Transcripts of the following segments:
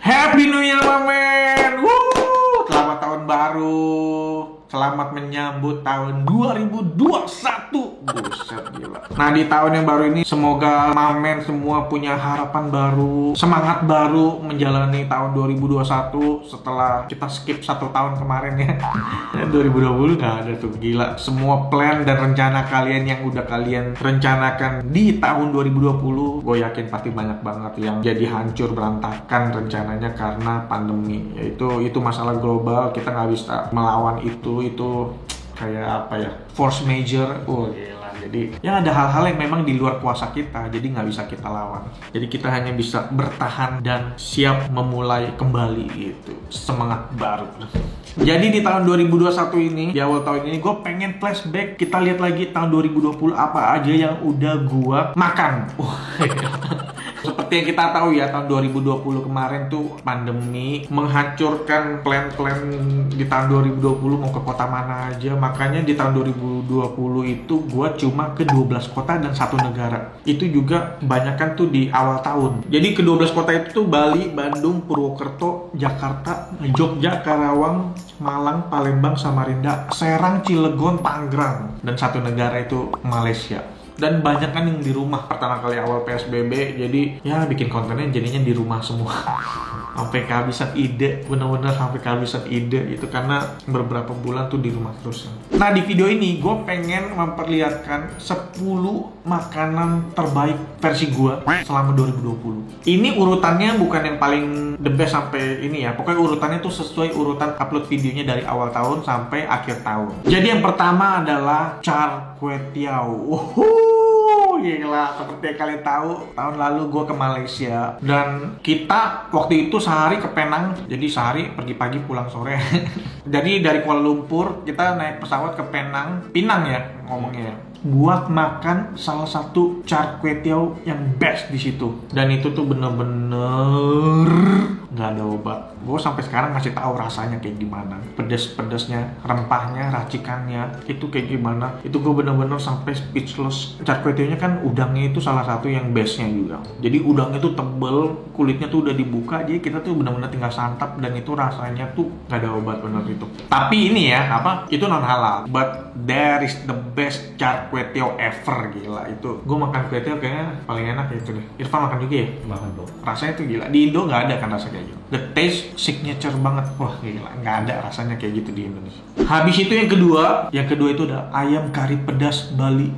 Happy New Year, Mamen! Woo! Selamat tahun baru. Selamat menyambut tahun 2021. Buset, gila. Nah, di tahun yang baru ini semoga Mamen semua punya harapan baru, semangat baru menjalani tahun 2021 setelah kita skip 1 tahun kemarin ya. 2020 nggak ada tuh, gila. Semua plan dan rencana kalian yang udah kalian rencanakan di tahun 2020, gue yakin pasti banyak banget yang jadi hancur berantakan rencananya karena pandemi. Yaitu masalah global, kita nggak bisa melawan itu kayak apa ya, force major. Gila. Jadi ya ada hal-hal yang memang di luar kuasa kita, jadi nggak bisa kita lawan. Jadi kita hanya bisa bertahan dan siap memulai kembali gitu. Semangat baru. Jadi di tahun 2021 ini, di awal tahun ini gue pengen flashback. Kita lihat lagi tahun 2020 apa aja yang udah gue makan. Seperti yang kita tahu ya, tahun 2020 kemarin tuh pandemi menghancurkan plan-plan di tahun 2020 mau ke kota mana aja. Makanya di tahun 2020 itu gua cuma ke 12 kota dan 1 negara. Itu juga kebanyakan tuh di awal tahun. Jadi ke 12 kota itu tuh Bali, Bandung, Purwokerto, Jakarta, Jogja, Karawang, Malang, Palembang, Samarinda, Serang, Cilegon, Tangerang, dan 1 negara itu Malaysia. Dan banyak kan yang di rumah pertama kali awal PSBB, jadi ya bikin kontennya jadinya di rumah semua. Sampai kehabisan ide, bener-bener sampai kehabisan ide itu karena beberapa bulan tuh di rumah terus. Nah, di video ini gue pengen memperlihatkan 10 makanan terbaik versi gue selama 2020. Ini urutannya bukan yang paling the best sampai ini ya, pokoknya urutannya tuh sesuai urutan upload videonya dari awal tahun sampai akhir tahun. Jadi yang pertama adalah char kway teow. Gila, seperti yang kalian tahu, tahun lalu gue ke Malaysia dan kita waktu itu sehari ke Penang, jadi sehari pergi pagi pulang sore. Jadi dari Kuala Lumpur kita naik pesawat ke Pinang ya ngomongnya, buat makan salah satu char kway teow yang best di situ. Dan itu tuh bener-bener nggak ada obat. Gue sampai sekarang masih tahu rasanya kayak gimana, pedes-pedesnya, rempahnya, racikannya itu kayak gimana. Itu gue bener-bener sampai speechless. Char kway teow-nya kan udangnya itu salah satu yang bestnya juga. Jadi udangnya tuh tebel, kulitnya tuh udah dibuka, jadi kita tuh bener-bener tinggal santap dan itu rasanya tuh nggak ada obat bener itu. Tapi ini ya itu non halal, but there is the best char kway teow ever. Gila, itu gue makan kway teow kayaknya paling enak itu deh. Irfan makan juga ya? Makan tuh. Rasanya tuh gila, di Indo nggak ada kan rasa kayak gitu. The taste signature banget. Wah gila, nggak ada rasanya kayak gitu di Indonesia. Habis itu yang kedua itu ada ayam kari pedas Bali.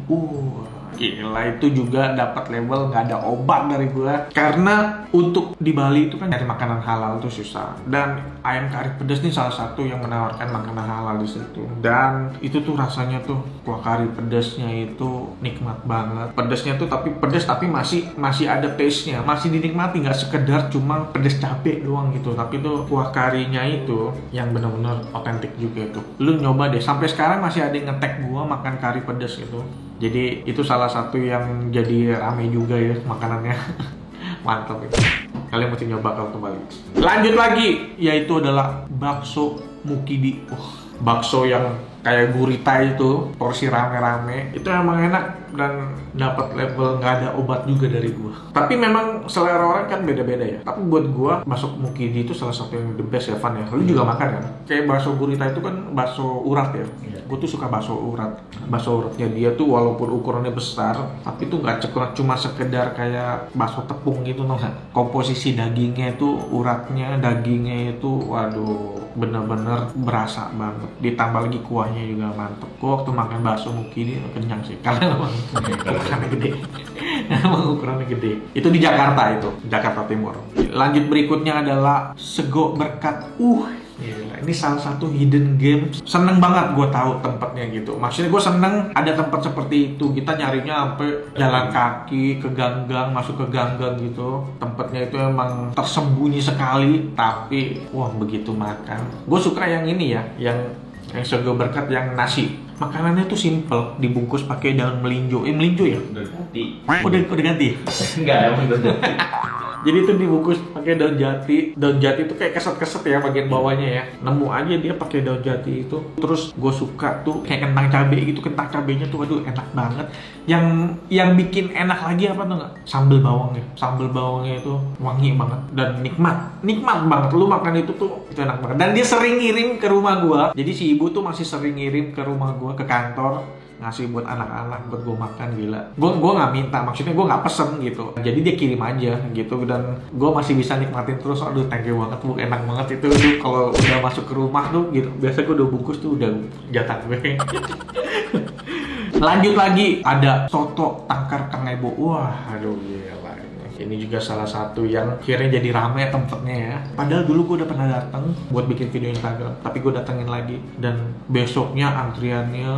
Gila, itu juga dapat label nggak ada obat dari gua. Karena untuk di Bali itu kan dari makanan halal tuh susah. Dan ayam kari pedas nih salah satu yang menawarkan makanan halal di situ. Dan itu tuh rasanya tuh kuah kari pedasnya itu nikmat banget. Pedasnya tuh tapi pedas tapi masih ada taste-nya, masih dinikmati, nggak sekedar cuma pedas cabai doang gitu. Tapi tuh kuah karinya itu yang benar-benar otentik juga tuh. Lu nyoba deh, sampai sekarang masih ada yang nge-tag gua makan kari pedas gitu. Jadi itu salah satu yang jadi rame juga ya makanannya. Mantap itu. Kalian mesti nyoba kalau kembali. Lanjut lagi, yaitu adalah bakso Mukidi. Bakso yang kayak gurita itu, porsi rame-rame, itu emang enak dan dapat label nggak ada obat juga dari gua. Tapi memang selera orang kan beda-beda ya. Tapi buat gua bakso Mukidi itu salah satu yang the best ya, Van ya. Lu juga makan kan? Kayak bakso gurita itu kan bakso urat ya. Gue tuh suka bakso urat. Bakso uratnya dia tuh walaupun ukurannya besar, tapi tuh nggak cuma sekedar kayak bakso tepung gitu, nggak. Komposisi dagingnya itu, uratnya, dagingnya itu, waduh, bener-bener berasa banget. Ditambah lagi kuahnya juga mantep. Gue waktu makan bakso Mukidi kenyang sih, karena emang ukurannya gede. Emang ukurannya gede. Itu di Jakarta itu, Jakarta Timur. Lanjut berikutnya adalah Sego Berkat. Gila, ini salah satu hidden game. Seneng banget gue tahu tempatnya gitu. Maksudnya gue seneng ada tempat seperti itu. Kita nyarinya sampai jalan kaki ke ganggang, masuk ke ganggang gitu. Tempatnya itu emang tersembunyi sekali, tapi wah begitu makan. Gue suka yang ini ya, yang Sego Berkat yang nasi. Makanannya tuh simple, dibungkus pakai daun melinjo. Melinjo ya? Udah ganti. Udah ganti? Enggak, emang udah ganti. Jadi itu dibungkus pakai daun jati. Daun jati itu kayak keset-keset ya bagian bawahnya ya. Nemu aja dia pakai daun jati itu. Terus gue suka tuh kayak kentang cabai gitu. Kentang cabainya tuh aduh enak banget. Yang bikin enak lagi apa tuh nggak? Sambal bawangnya. Sambal bawangnya itu wangi banget dan nikmat banget. Lu makan itu tuh itu enak banget. Dan dia sering ngirim ke rumah gue. Jadi si ibu tuh masih sering ngirim ke rumah gue, ke kantor, ngasih buat anak-anak, buat gue makan. Gila, gue nggak minta, maksudnya gue nggak pesen gitu, jadi dia kirim aja gitu, dan gue masih bisa nikmatin terus. Aduh thank you banget bu, enak banget itu tuh kalau udah masuk ke rumah tuh gitu. Biasa gue udah bungkus tuh udah jatah gue. Lanjut lagi, ada soto tangkar Kang Ebo. Wah aduh gila, ini juga salah satu yang akhirnya jadi rame tempatnya ya. Padahal dulu gue udah pernah datang buat bikin video Instagram, tapi gue datengin lagi dan besoknya antriannya.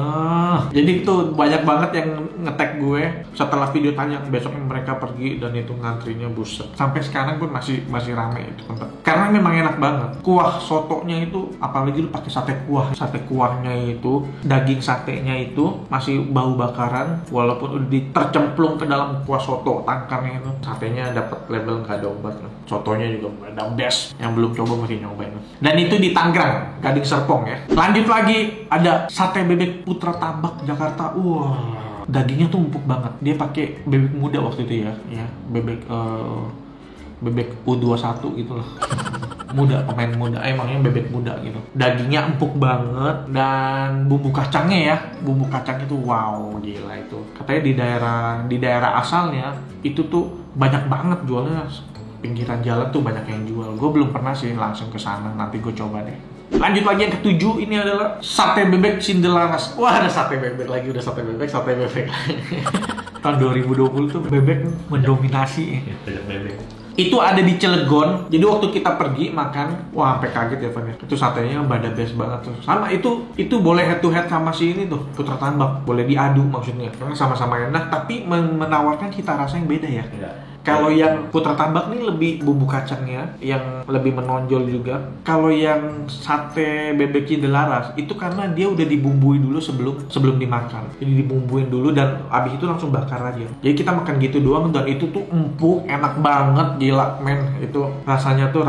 Jadi itu banyak banget yang nge-tag gue setelah video tanya, besoknya mereka pergi dan itu ngantrinya buset. Sampai sekarang pun masih rame itu tempat. Karena memang enak banget. Kuah sotonya itu, apalagi lu pakai sate kuah. Sate kuahnya itu, daging satenya itu masih bau bakaran, walaupun udah tercemplung ke dalam kuah soto tangkarnya itu. Satenya dapat label nggak ada obat. Sotonya juga ada best. Yang belum coba mesti nyobain. Dan itu di Tangerang, Gading Serpong ya. Lanjut lagi, ada sate bebek Putra Tambak Jakarta. Wah, dagingnya tuh empuk banget. Dia pakai bebek muda waktu itu ya bebek U21 gitu loh. Muda, pemain muda, emangnya bebek muda gitu. Dagingnya empuk banget dan bumbu kacangnya ya, bumbu kacang itu wow gila itu. Katanya di daerah asalnya itu tuh banyak banget jualnya, pinggiran jalan tuh banyak yang jual. Gue belum pernah sih langsung ke sana, nanti gue coba deh. Lanjut lagi yang ketujuh, ini adalah sate bebek Sindelaras. Wah ada sate bebek lagi, udah sate bebek lagi. Tahun 2020 tuh bebek mendominasi. Bebek. Itu ada di Cilegon. Jadi waktu kita pergi makan, wah sampai kaget ya Van ya. Itu satenya pada best banget tuh. Sama itu boleh head to head sama si ini tuh, Putra Tambak. Boleh diadu maksudnya. Karena sama-sama enak tapi menawarkan cita rasa yang beda ya. Kalau yang Putra Tambak nih lebih bumbu kacangnya yang lebih menonjol juga. Kalau yang sate bebek Sindelaras itu karena dia udah dibumbui dulu sebelum dimakan. Jadi dibumbuin dulu dan abis itu langsung bakar aja. Jadi kita makan gitu doang dan itu tuh empuk, enak banget, gila men. Itu rasanya tuh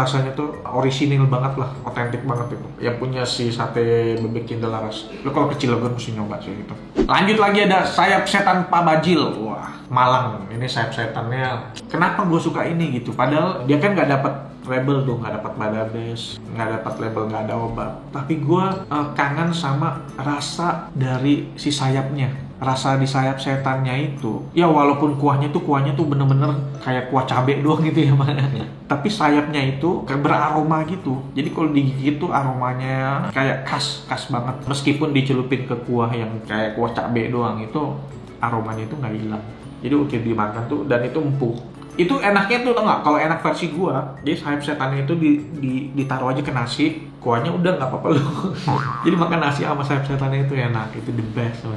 orisinil banget lah, otentik banget itu. Yang punya si sate bebek Sindelaras. Lo kalau ke Cilegon mesti nyoba sih gitu. Lanjut lagi ada sayap setan Pak Bajil. Wah, Malang. Ini sayap setannya. Kenapa gue suka ini gitu? Padahal dia kan nggak dapat label tuh, nggak dapat badabes, nggak dapat label, nggak ada obat. Tapi gue kangen sama rasa dari si sayapnya. Rasa di sayap setannya itu, ya walaupun kuahnya tuh bener-bener kayak kuah cabai doang gitu ya makanya. Tapi sayapnya itu kayak beraroma gitu. Jadi kalau digigit tuh aromanya kayak khas banget. Meskipun dicelupin ke kuah yang kayak kuah cabai doang, itu aromanya itu nggak hilang. Jadi oke dimakan tuh dan itu empuk. Itu enaknya tuh tau nggak? Kalau enak versi gua, jadi sayap setannya itu ditaruh aja ke nasi, kuahnya udah nggak apa-apa loh. Jadi makan nasi sama sayap setannya itu enak, itu the best.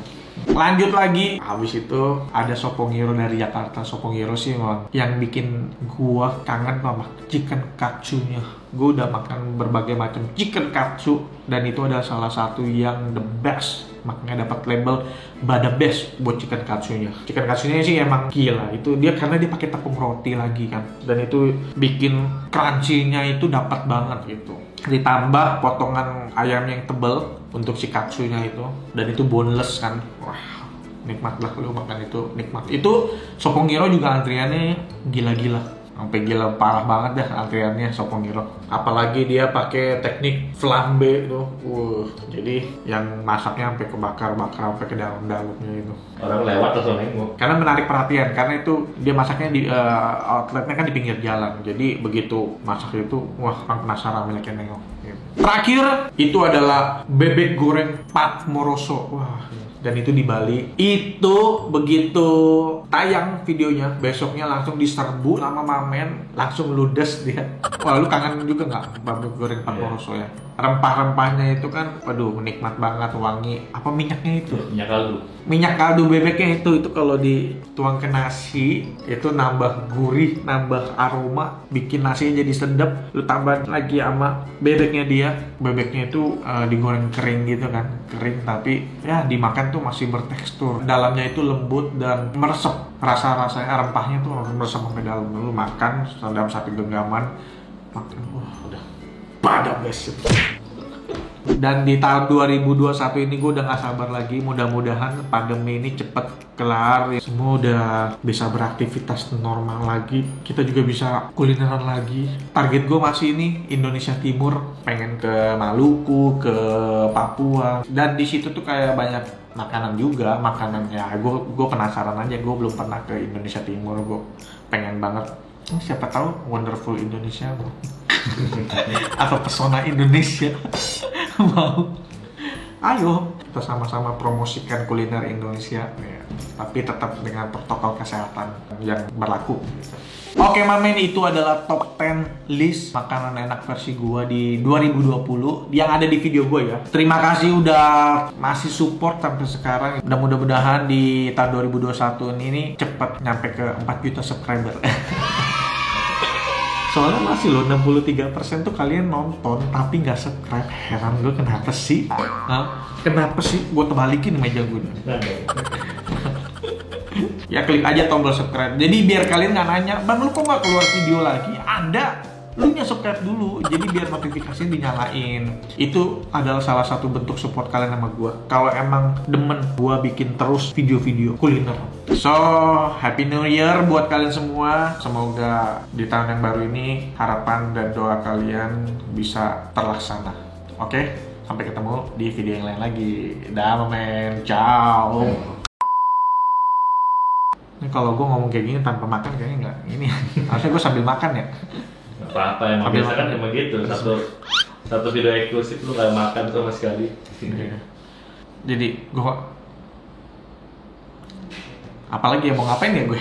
Lanjut lagi, habis itu ada Sopongiro dari Jakarta. Sopongiro sih emang yang bikin gua kangen sama chicken katsunya. Gua udah makan berbagai macam chicken katsu dan itu adalah salah satu yang the best. Makanya dapat label Bada Best buat chicken katsunya. Chicken katsunya sih emang gila. Itu dia karena dia pakai tepung roti lagi kan. Dan itu bikin crunchy-nya itu dapat banget gitu. Ditambah potongan ayam yang tebel untuk si katsunya itu, dan itu boneless kan. Wah, nikmat lah lu makan itu, nikmat. Itu Sopongiro juga antriannya gila-gila. Sampai gila parah banget dah antriannya Sopongiro. Apalagi dia pakai teknik flambe itu. Jadi yang masaknya sampai kebakar-bakar sampai ke dalam-dalamnya itu. Orang lewat atau nengok. Karena menarik perhatian, karena itu dia masaknya di outletnya kan di pinggir jalan. Jadi begitu masak itu, wah orang penasaran banyak yang nengok. Gitu. Terakhir itu adalah bebek goreng Pak Moroso. Wah, dan itu di Bali. Itu begitu tayang videonya, besoknya langsung diserbu sama Mamen, langsung ludes dia. Wah, lu kangen juga nggak bebek goreng Pak Moroso ya? rempah-rempahnya itu kan, waduh nikmat banget, wangi. Apa minyaknya itu? Minyak kaldu. Minyak kaldu bebeknya itu kalau dituang ke nasi itu nambah gurih, nambah aroma, bikin nasinya jadi sedap. Lu tambah lagi sama bebeknya dia. Bebeknya itu digoreng kering gitu kan, kering tapi ya dimakan tuh masih bertekstur. Dalamnya itu lembut dan meresep. Rasa-rasanya rempahnya tuh meresep sampai dalam. Lu makan dalam satu genggaman, makan wah udah padam guys. Dan di tahun 2021 ini gue udah gak sabar lagi. Mudah-mudahan pandemi ini cepet kelar. Semua udah bisa beraktivitas normal lagi. Kita juga bisa kulineran lagi. Target gue masih ini Indonesia Timur. Pengen ke Maluku, ke Papua. Dan di situ tuh kayak banyak makanan juga. Makanan ya gue penasaran aja. Gue belum pernah ke Indonesia Timur. Gue pengen banget. Siapa tahu wonderful Indonesia atau pesona Indonesia. Mau, ayo kita sama-sama promosikan kuliner Indonesia ya. Tapi tetap dengan protokol kesehatan yang berlaku. Oke Mamen, itu adalah top 10 list makanan enak versi gua di 2020 yang ada di video gua ya. Terima kasih udah masih support sampai sekarang. Dan mudah-mudahan di tahun 2021 ini cepet nyampe ke 4 juta subscriber. Soalnya masih loh 63% tuh kalian nonton tapi nggak subscribe. Heran gue kenapa sih? Kenapa sih? Gue terbalikin meja gue. Ya klik aja tombol subscribe. Jadi biar kalian nggak nanya, Bang lu kok nggak keluar video lagi? Ada. Lu subscribe dulu, jadi biar notifikasinya dinyalain. Itu adalah salah satu bentuk support kalian sama gue. Kalau emang demen gue bikin terus video-video kuliner. So, Happy New Year buat kalian semua. Semoga di tahun yang baru ini harapan dan doa kalian bisa terlaksana. Oke? Sampai ketemu di video yang lain lagi. Dah, men. Ciao. Ini kalau gue ngomong kayak gini tanpa makan kayaknya nggak ini. Harusnya gue sambil makan ya. Gak apa-apa, emang biasa kan cuma gitu. Satu video eksklusif lu gak makan sama sekali. Jadi gue apalagi ya mau ngapain ya gue?